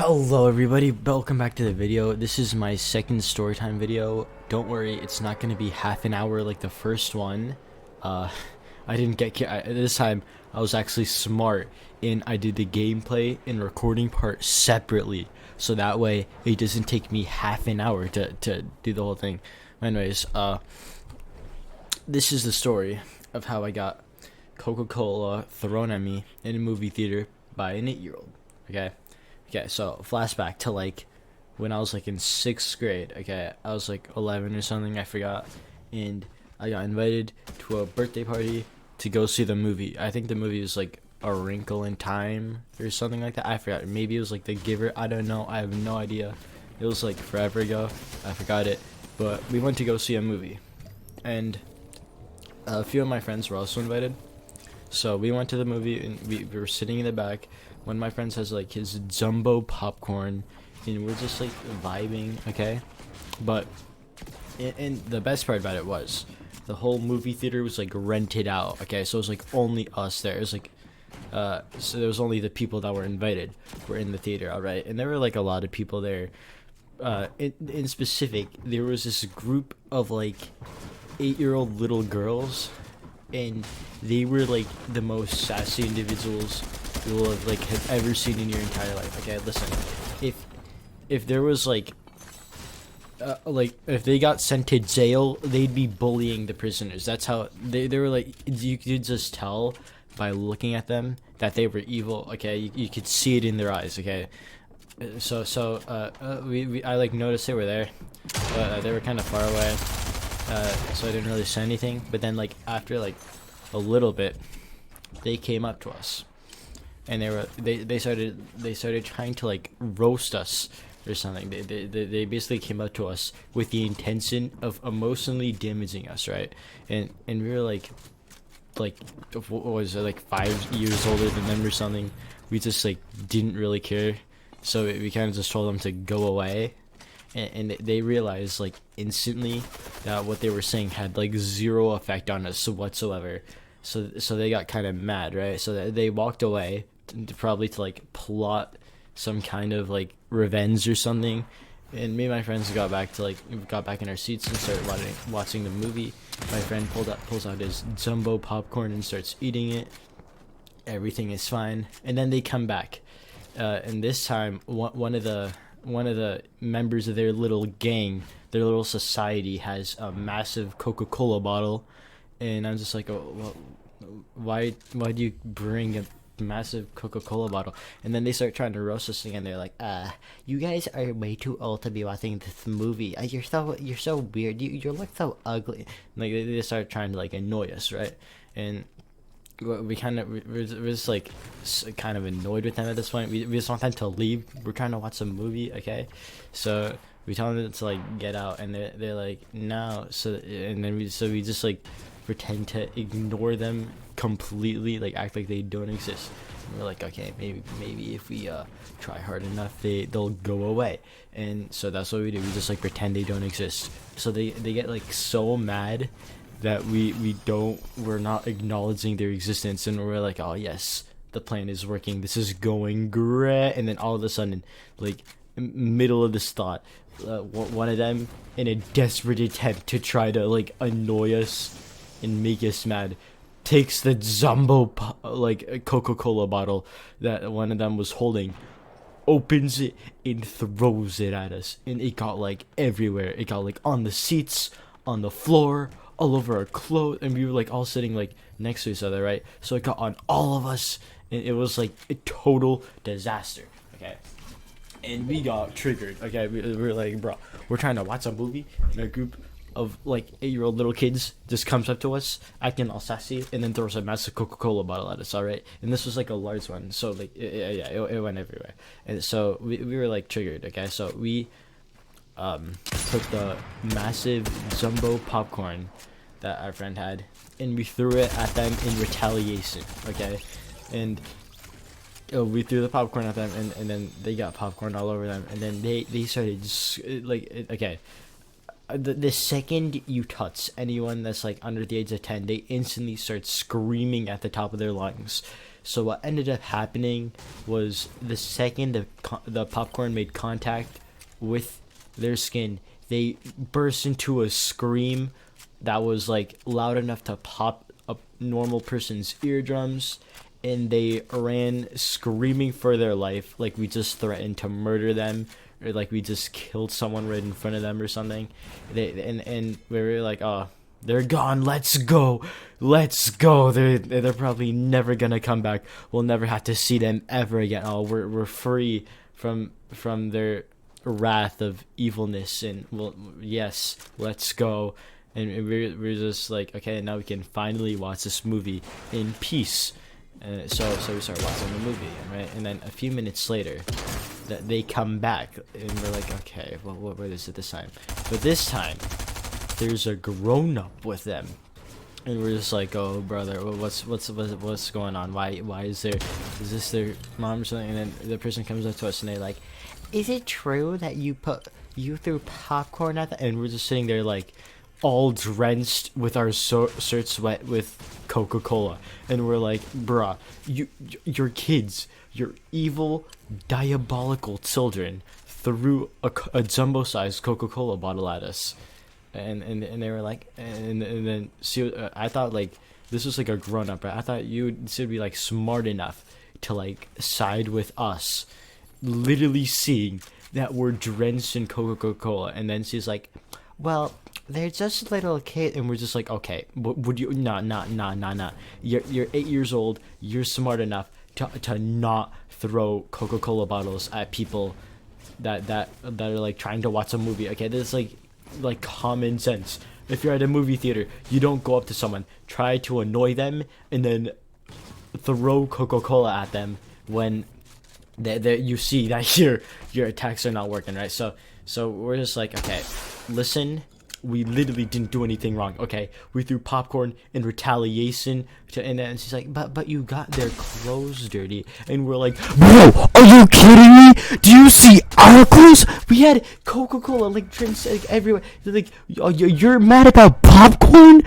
Hello everybody, welcome back to the video. This is my second storytime video. Don't worry, it's not going to be half an hour like the first one. Uh, I didn't get this time. I was actually smart and I did the gameplay and recording part separately, so that way it doesn't take me half an hour to do the whole thing. Anyways, this is the story of how I got Coca-Cola thrown at me in a movie theater by an 8-year-old. Okay, so flashback to like when I was like in 6th grade. Okay, I was like 11 or something, I forgot, and I got invited to a birthday party to go see the movie. I think the movie was like A Wrinkle in Time or something like that. I forgot. Maybe it was like The Giver. I don't know. I have no idea. It was like forever ago. I forgot it. But we went to go see a movie, and a few of my friends were also invited. So we went to the movie and we were sitting in the back. One of my friends has like his jumbo popcorn and we're just like vibing, okay? But and the best part about it was the whole movie theater was like rented out, okay? So it was like only us there. It was like so there was only the people that were invited were in the theater, all right? And there were like a lot of people there. In specific, there was this group of like 8-year-old little girls, and they were like the most sassy individuals you will have ever seen in your entire life. Okay, listen, if there was like if they got sent to jail, they'd be bullying the prisoners. That's how they were. Like, you could just tell by looking at them that they were evil. Okay, you could see it in their eyes. Okay, I like noticed they were there, but they were kind of far away, so I didn't really say anything. But then like after like a little bit, they came up to us, and they started trying to like roast us or something. They basically came up to us with the intention of emotionally damaging us, right? And we were like what was it, like 5 years older than them or something. We just like didn't really care, so we kind of just told them to go away. And they realized like instantly that what they were saying had like zero effect on us whatsoever. So they got kind of mad, right? So they walked away, probably to like plot some kind of like revenge or something. And me and my friends got back in our seats and started watching the movie. My friend pulls out his jumbo popcorn and starts eating it. Everything is fine, and then they come back, and this time one of the members of their little gang, their little society, has a massive Coca-Cola bottle. And I'm just like, oh, well, why do you bring a massive Coca-Cola bottle? And then they start trying to roast us again. They're like, you guys are way too old to be watching this movie. You're so weird. You look so ugly. Like they start trying to like annoy us, right? And we're just like kind of annoyed with them at this point. We just want them to leave. We're trying to watch a movie, okay? So we tell them to like get out, and they're like, no. So and then we just like pretend to ignore them completely, like act like they don't exist. And we're like, okay, maybe if we try hard enough, they'll go away. And so that's what we do. We just like pretend they don't exist. So they get like so mad that we're not acknowledging their existence, and we're like, oh yes, the plan is working, this is going great. And then all of a sudden, like middle of this thought, one of them, in a desperate attempt to try to like annoy us and make us mad, takes the jumbo like Coca-Cola bottle that one of them was holding, opens it and throws it at us. And it got like everywhere. It got like on the seats, on the floor, all over our clothes, and we were like all sitting like next to each other, right? So it got on all of us, and it was like a total disaster. Okay, and we got triggered. Okay, we were like, bro, we're trying to watch a movie, and a group of like 8-year-old little kids just comes up to us acting all sassy and then throws a massive Coca-Cola bottle at us, all right? And this was like a large one, so like it went everywhere. And so we were like triggered. Okay, so we took the massive jumbo popcorn that our friend had, and we threw it at them in retaliation. Okay, and we threw the popcorn at them, and then they got popcorn all over them, and then they started like, okay, the second you touch anyone that's like under the age of 10, they instantly start screaming at the top of their lungs. So what ended up happening was the second the popcorn made contact with their skin, they burst into a scream that was like loud enough to pop a normal person's eardrums, and they ran screaming for their life, like we just threatened to murder them, or like we just killed someone right in front of them or something. And we were like, oh, they're gone, let's go, they're probably never gonna come back, we'll never have to see them ever again. Oh, we're free from their wrath of evilness, and well, yes, let's go. And we're just like, okay, now we can finally watch this movie in peace. So we start watching the movie, right? And then a few minutes later, that they come back, and we're like, okay, well, what is it this time? But this time, there's a grown-up with them, and we're just like, oh brother, what's going on? Why is this their mom or something? And then the person comes up to us and they're like, is it true that you threw popcorn at and we're just sitting there like all drenched with our shirts wet with Coca-Cola, and we're like, bruh, your kids, your evil diabolical children threw a jumbo-sized Coca-Cola bottle at us. And they were like, and then see, I thought like this was like a grown up, right? I thought you should be like smart enough to like side with us, literally seeing that we're drenched in Coca-Cola. And then she's like, well, they're just a little kid, and we're just like, okay, would you nah. You're 8 years old. You're smart enough to not throw Coca-Cola bottles at people that are like trying to watch a movie. Okay, this is like common sense. If you're at a movie theater, you don't go up to someone, try to annoy them, and then throw Coca-Cola at them when you see that your attacks are not working, right? So we're just like, okay, listen, we literally didn't do anything wrong. Okay, we threw popcorn in retaliation and then she's like, but you got their clothes dirty. And we're like, bro, are you kidding me? Do you see our clothes? We had Coca-Cola like drinks like everywhere. They're like, oh, you're mad about popcorn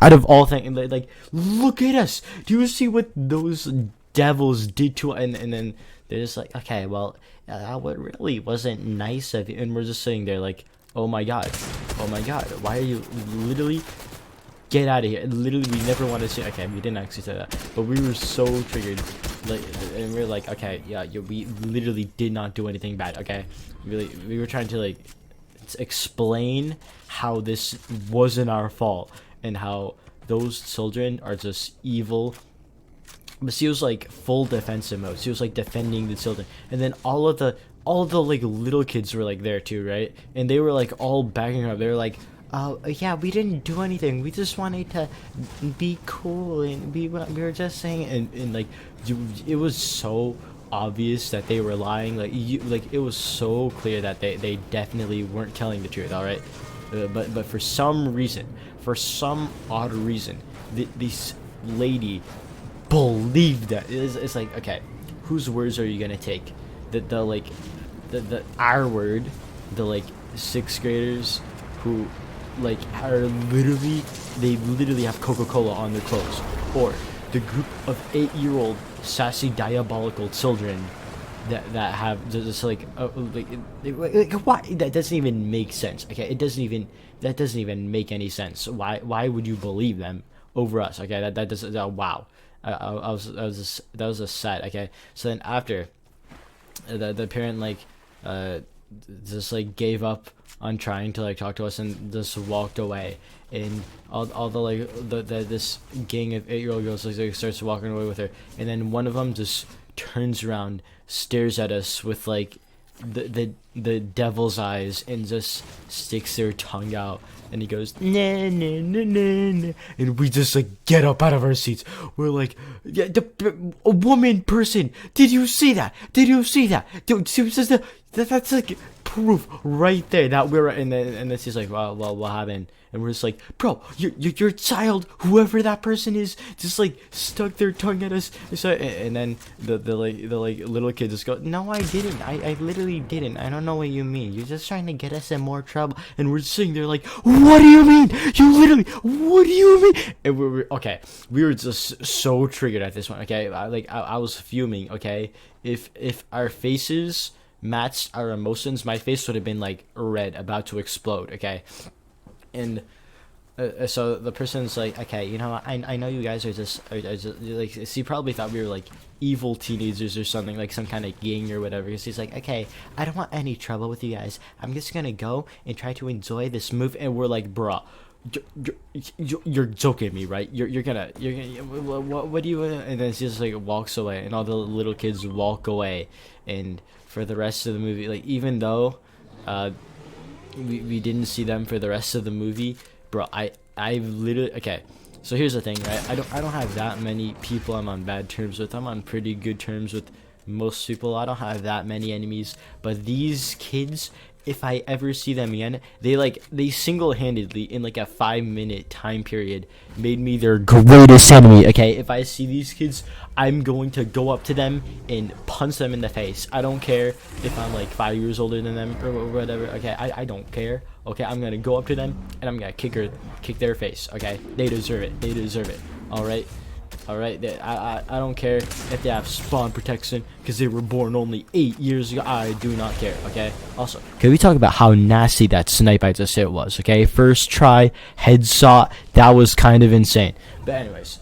out of all things. And like, look at us, do you see what those devils did to us? And then they're just like, okay, well, that really wasn't nice of you. And we're just sitting there like, oh my god, why are you literally, get out of here. Literally, we never want to see. Okay, we didn't actually say that, but we were so triggered, like, and we are like, okay, yeah, we literally did not do anything bad. Okay, we were trying to like explain how this wasn't our fault and how those children are just evil. But she was like full defensive mode. She was like defending the children, and then all of the like little kids were like there too, right? And they were like all backing her up. They were like, yeah, we didn't do anything, we just wanted to be cool, and we were just saying, and like it was so obvious that they were lying. Like it was so clear that they definitely weren't telling the truth. All right, but for some reason, for some odd reason, this lady believed that. It's like, okay, whose words are you gonna take? The our word, the like 6th graders who like are literally have Coca-Cola on their clothes, or the group of 8-year-old sassy diabolical children that have just like why? That doesn't even make sense. Okay, that doesn't even make any sense. Why would you believe them over us? Okay, that doesn't. Wow. That was a sad. Okay, so then after the parent like just like gave up on trying to like talk to us and just walked away, and all the like this gang of 8-year-old girls like starts walking away with her, and then one of them just turns around, stares at us with like the devil's eyes, and just sticks their tongue out, and he goes, nah, nah, nah, nah, nah. And we just like get up out of our seats. We're like, yeah, a woman person, did you see that? Dude, that's like proof right there that we're, and then she's like, well, what happened? and we're just like, bro, your child, whoever that person is, just like stuck their tongue at us. So, and then the little kid just go, no, I didn't. I literally didn't. I don't know what you mean. You're just trying to get us in more trouble. And we're sitting there like, what do you mean? You literally, what do you mean? And we're okay. We were just so triggered at this one. Okay, I was fuming. Okay, if our faces matched our emotions, my face would have been like red, about to explode. Okay, and so the person's like, okay, you know, I know you guys are just like, she probably thought we were like evil teenagers or something, like some kind of gang or whatever. She's like, okay, I don't want any trouble with you guys. I'm just gonna go and try to enjoy this movie. And we're like, bruh, you're joking me, right? You're gonna what do you? And then she just like walks away, and all the little kids walk away. And for the rest of the movie, like, even though we didn't see them for the rest of the movie, bro, I literally, okay, so here's the thing, right? I don't have that many people I'm on bad terms with. I'm on pretty good terms with most people. I don't have that many enemies, but these kids, if I ever see them again, they single-handedly, in like a 5-minute time period, made me their greatest enemy. Okay, if I see these kids, I'm going to go up to them and punch them in the face. I don't care if I'm like 5 years older than them or whatever. Okay, I don't care. Okay, I'm gonna go up to them and I'm gonna kick their face. Okay, they deserve it. They deserve it. All right. I don't care if they have spawn protection because they were born only 8 years ago. I do not care. Okay. Also, can we talk about how nasty that snipe I just hit was? Okay, first try, headshot. That was kind of insane. But anyways,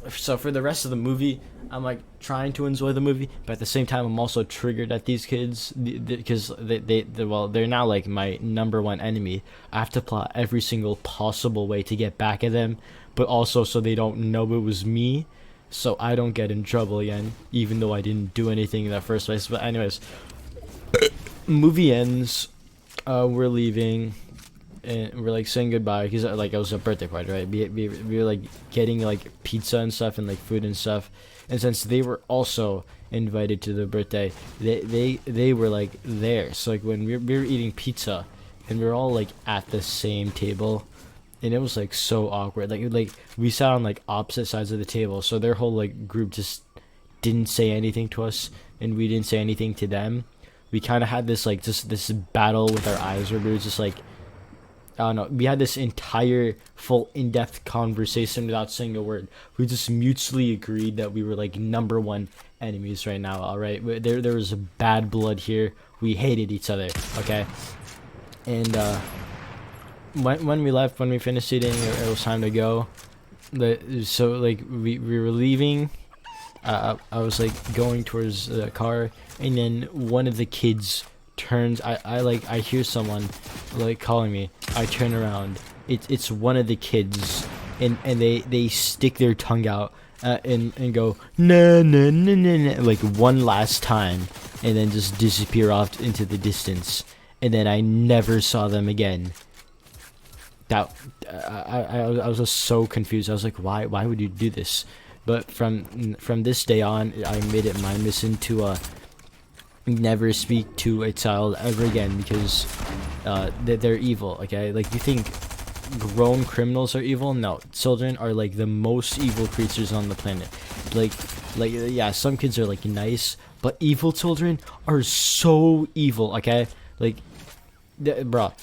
so for the rest of the movie, I'm like trying to enjoy the movie, but at the same time, I'm also triggered at these kids because they're now like my #1 enemy. I have to plot every single possible way to get back at them, but also so they don't know it was me, so I don't get in trouble again, even though I didn't do anything in the first place. But anyways, movie ends, we're leaving, and we're like saying goodbye because like it was a birthday party, right? We were like getting like pizza and stuff and like food and stuff, and since they were also invited to the birthday, they were like there. So like when we were eating pizza, and we were all like at the same table. And it was like so awkward. Like we sat on like opposite sides of the table, so their whole like group just didn't say anything to us, and we didn't say anything to them. We kind of had this like just this battle with our eyes, where we were just like, I don't know. We had this entire full in-depth conversation without saying a word. We just mutually agreed that we were like #1 enemies right now. All right, there was bad blood here. We hated each other. Okay, and when we left, when we finished eating, it was time to go. So like we were leaving. I was like going towards the car, and then one of the kids turns. I hear someone like calling me. I turn around. It's one of the kids, and they stick their tongue out and go nah, nah, nah, nah, nah, like one last time, and then just disappear off into the distance. And then I never saw them again. That I was just so confused. I was like, why would you do this? But from this day on, I made it my mission to never speak to a child ever again, because they're evil. Okay, like, you think grown criminals are evil? No, children are like the most evil creatures on the planet. Like yeah, some kids are like nice, but evil children are so evil. Okay, like, bruh.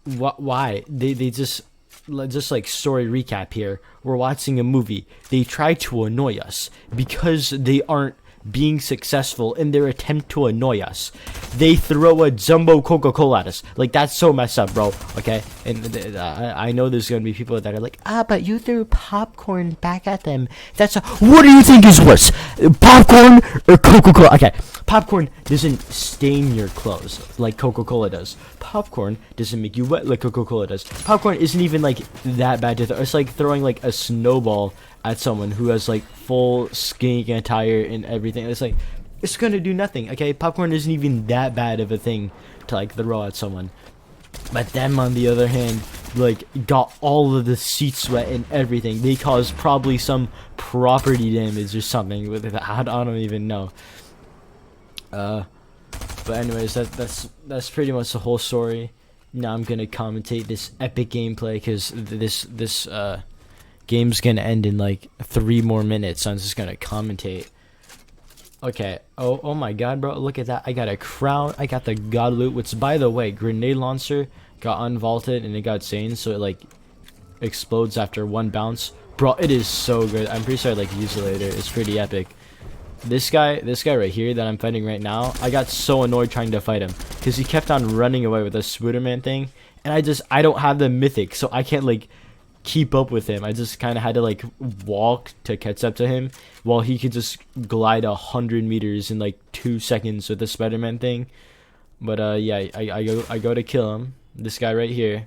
Why they just like, story recap here, we're watching a movie, they try to annoy us because they aren't being successful in their attempt to annoy us. They throw a jumbo Coca-Cola at us. Like, that's so messed up, bro. Okay, and I know there's gonna be people that are like, but you threw popcorn back at them. What do you think is worse, popcorn or Coca-Cola? Okay, popcorn doesn't stain your clothes like Coca-Cola does. Popcorn doesn't make you wet like Coca-Cola does. Popcorn isn't even like that bad to throw. It's like throwing like a snowball at someone who has like full skin attire and everything. It's like, it's gonna do nothing. Okay, popcorn isn't even that bad of a thing to like throw at someone. But them, on the other hand, like, got all of the seats wet and everything. They caused probably some property damage or something with it. I don't even know. But anyways, that's pretty much the whole story. now I'm gonna commentate this epic gameplay because this game's gonna end in like 3 more minutes. So I'm just gonna commentate. Okay. Oh my god, bro! Look at that. I got a crown. I got the god loot. Which, by the way, grenade launcher got unvaulted and it got sane, so it like explodes after 1 bounce. Bro, it is so good. I'm pretty sure I like use it later. It's pretty epic. This guy right here that I'm fighting right now, I got so annoyed trying to fight him because he kept on running away with the Spooderman thing, and I don't have the mythic, so I can't like keep up with him. I just kind of had to like walk to catch up to him while he could just glide 100 meters in like 2 seconds with the Spider-Man thing. But yeah, I go to kill him. This guy right here,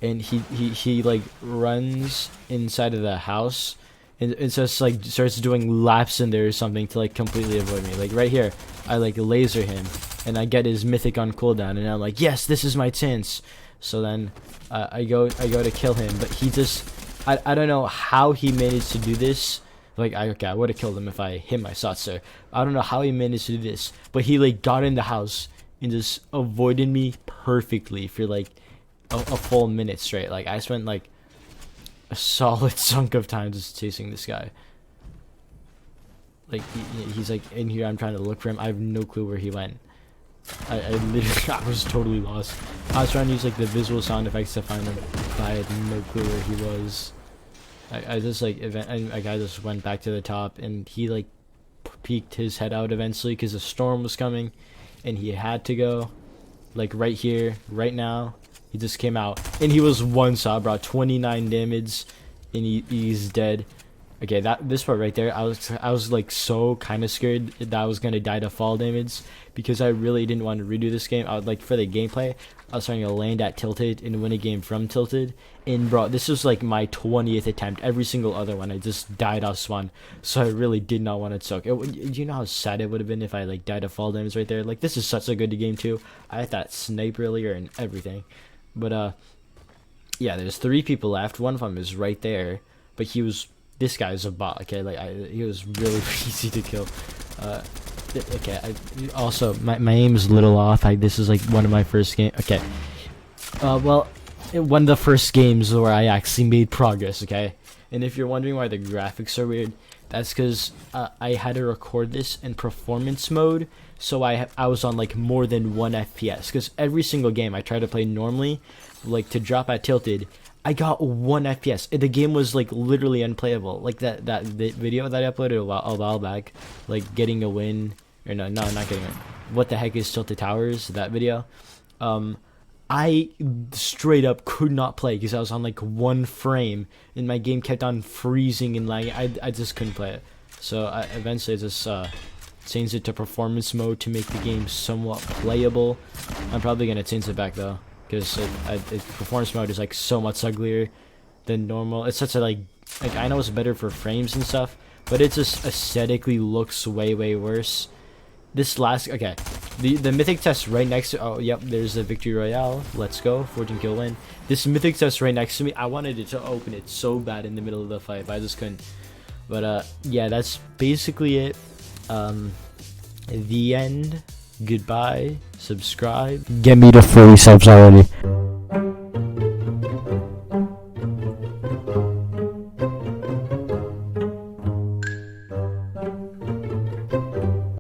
and he like runs inside of the house. And it just like starts doing laps in there or something to like completely avoid me. Like right here, I like laser him, and I get his mythic on cooldown, and I'm like, yes, this is my chance. So then I go to kill him, but he just I don't know how he managed to do this. Like I would have killed him if I hit my Satsu. I don't know how he managed to do this, but he like got in the house and just avoided me perfectly for like a full minute straight. Like I spent like a solid chunk of time just chasing this guy. Like he's like in here. I'm trying to look for him. I have no clue where he went. I literally I was totally lost. I was trying to use like the visual sound effects to find him, but I had no clue where he was. I just like I just went back to the top, and he like peeked his head out eventually because a storm was coming, and he had to go. Like right here, right now. He just came out, and he was one shot, bro. 29 damage, and he's dead. Okay, this part right there, I was like so kind of scared that I was gonna die to fall damage because I really didn't want to redo this game. I would like for the gameplay, I was trying to land at Tilted and win a game from Tilted. And bro, this was like my 20th attempt. Every single other one, I just died off spawn. So I really did not want to choke. You know how sad it would have been if I like died to fall damage right there. Like this is such a good game too. I had that snipe earlier and everything. But yeah, there's 3 people left. One of them is right there, but this guy is a bot. Okay, like he was really easy to kill. Okay. Also, my aim is a little off. This is like one of my first games. Okay. Well, one of the first games where I actually made progress. Okay, and if you're wondering why the graphics are weird, that's because I had to record this in performance mode. So I was on like more than 1 FPS because every single game I tried to play normally, like to drop at Tilted, I got 1 FPS. The game was like literally unplayable. Like that video that I uploaded a while back, like getting a win, or no, not getting a win. What the heck is Tilted Towers? That video. I straight up could not play because I was on like 1 frame, and my game kept on freezing and lagging. I just couldn't play it. So I eventually just changed it to performance mode to make the game somewhat playable. I'm probably gonna change it back though, because performance mode is like so much uglier than normal. It's such a like I know it's better for frames and stuff, but it just aesthetically looks way worse. This last the mythic test right next to, oh yep, there's the victory royale. Let's go, 14 kill win. This mythic test right next to me, I wanted it to open it so bad in the middle of the fight, but I just couldn't. But yeah, that's basically it. The end. Goodbye. Subscribe. Get me to 40 subs already.